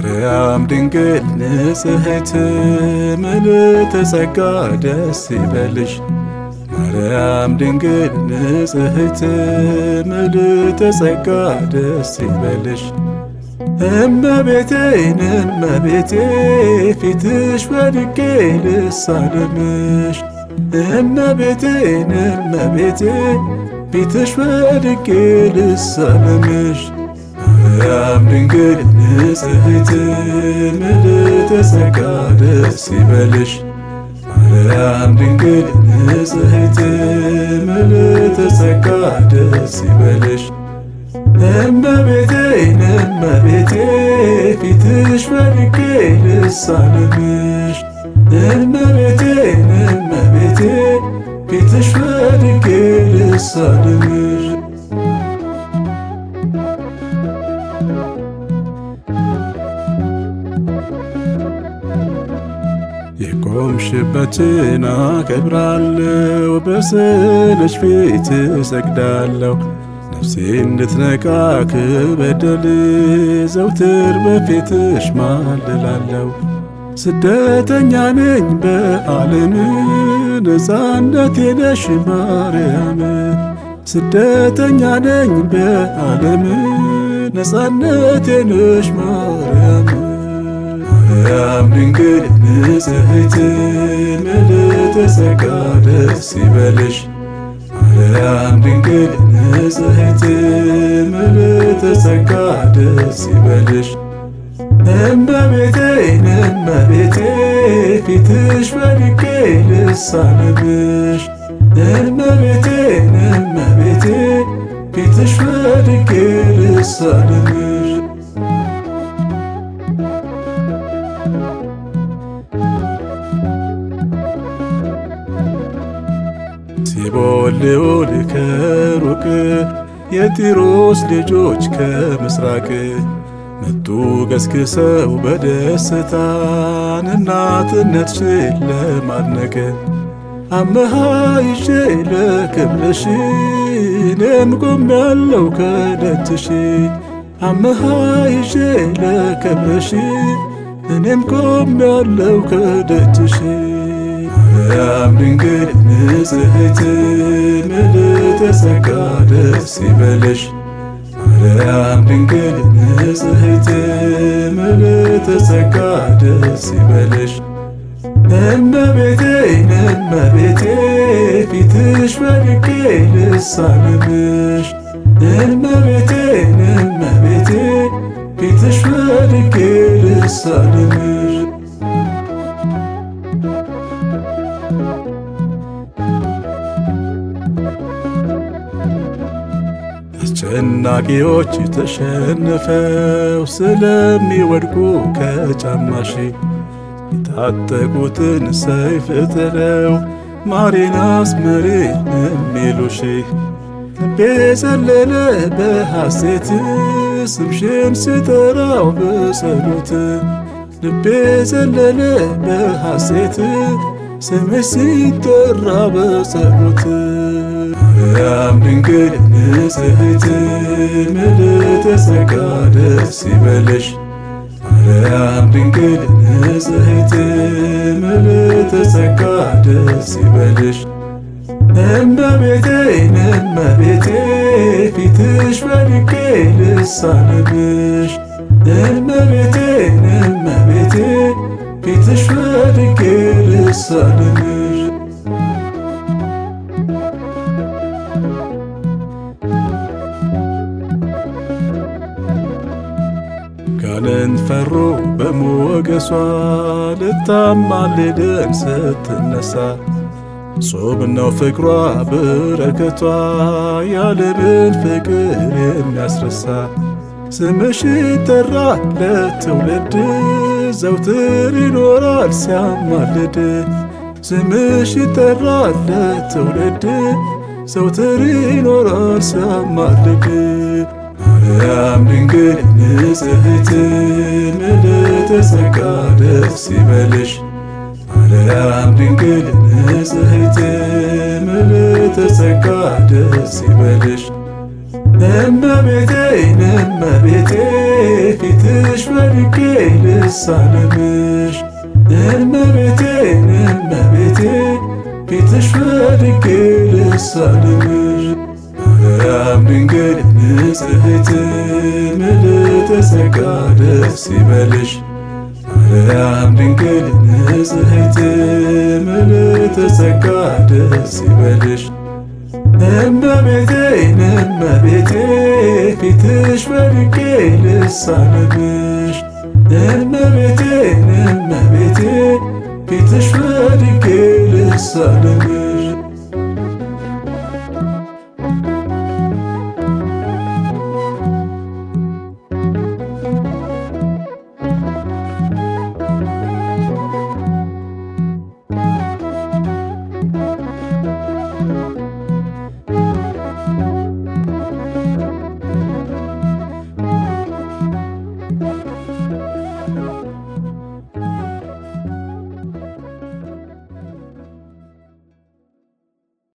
ማርያም ድንግል ንጽሕት ምልዕተ ጸጋ ደስ ይበልሽ። ማርያም ድንግል ንጽሕት ምልዕተ ጸጋ ደስ ይበልሽ። እመቤቴን እመቤቴ ፊትሽ ወድቄ ልሳለምሽ። እመቤቴን እመቤቴ ፊትሽ ወድቄ ልሳለምሽ። ማርያም ድንግል ንጽሕት ምልዕተ ጸጋ ደስ ይበልሽ። ማርያም ድንግል ንጽሕት ምልዕተ ጸጋ ደስ ይበልሽ። እመቤቴን እመቤቴ ፊትሽ ወድቄ ልሳለምሽ። እመቤቴን እመቤቴ ፊትሽ ወድቄ ልሳለምሽ። የቆምሽበትን አከብራለሁ፣ በስዕልሽ ፊት እሰግዳለሁ። ነፍሴ እንድትነቃ ከበደል ዘውትር በፊትሽ ማልላለሁ። ስደተኛ ነኝ በዓለም ነፃነቴ ነሽ ማርያም። ስደተኛ ነኝ በዓለም ነፃነቴ ነሽ ማርያም። ማርያም ድንግል ንጽሕት ምልዕተ ጸጋ ደስ ይበልሽ። ማርያም ድንግል ንጽሕት ምልዕተ ጸጋ ደስ ይበልሽ። እመቤቴን እመቤቴ ፊትሽ ወድቄ ልሳለምሽ። እመቤቴን እመቤቴ ፊትሽ ወድቄ ልሳለምሽ። ሲቦልዑል ከሩቅ የጢሮስ ልጆች ከምስራቅ መጡ ገስግሰው በደስታን እናትነትሽን ለማድነቅ። አምሃ ይዤ ለክብርሽ እኔም ቆሜያለሁ ከደጅሽ። አምሃ ይዤ ለክብርሽ እኔም ቆሜያለሁ ከደጅሽ። ማርያም ድንግል ንጽሕት ምልዕተ ጸጋ ደስ ይበልሽ። ማርያም ድንግል ንጽሕት ምልዕተ ጸጋ ደስ ይበልሽ። እመቤቴን እመቤቴ ፊትሽ ወድቄ ልሳለምሽ። እመቤቴን እመቤቴ ፊትሽ ወድቄ ልሳለምሽ። አስጨናቂዎች ተሸንፈው ስለሚወድቁ ከጫማሽ የታጠቁትን ሰይፍ ጥለው ማሬን አስምሪኝ የሚሉሽ። ልቤ ዘለለ በሐሴት ስምሽን ስጠራው በጸሎት። ልቤ ዘለለ በሐሴት ስምሽ ሲጠራ በጸሎት። ማርያም ድንግል ንጽሕት ምልዕተ ጸጋ ደስ ይበልሽ። ማርያም ድንግል ንጽሕት ምልዕተ ጸጋ ደስ ይበልሽ። እመቤቴን እመቤቴ ፊትሽ ወድቄ ልሳለምሽ። እመቤቴን እመቤቴ ፊትሽ ወድቄ ልሳለምሽ። ጋኔን ፈሩ በሞገሷ ልታማልደን ስትነሳ። ጾም ነው ፍቅሯ በረከቷ የዓለምን ፍቅር የሚያስረሳ። ስምሽ ይጠራል ለትውልድ ዘውትር ይኖራል ሲያማልድ። ስምሽ ይጠራል ለትውልድ ዘውትር ይኖራል ሲያማልድ። ማርያም ድንግል ንጽሕት ምልዕተ ጸጋ ደስ ይበልሽ። ማርያም ድንግል ንጽሕት ምልዕተ ጸጋ ደስ ይበልሽ። እመቤቴ እመቤቴ ፊትሽ ወድቄ ልሳለምሽ እመቤቴ እመቤቴ ፊትሽ ወድቄ ልሳለምሽ ማርያም ድንግል ንጽሕት ምልዕተ ጸጋ ደስ ይበልሽ ማርያም ድንግል ንጽሕት ምልዕተ ጸጋ ደስ ይበልሽ እመቤቴ እመቤቴ ፊትሽ ወድቄ ልሳለምሽ እመቤቴ እመቤቴ ፊትሽ ወድቄ ልሳለምሽ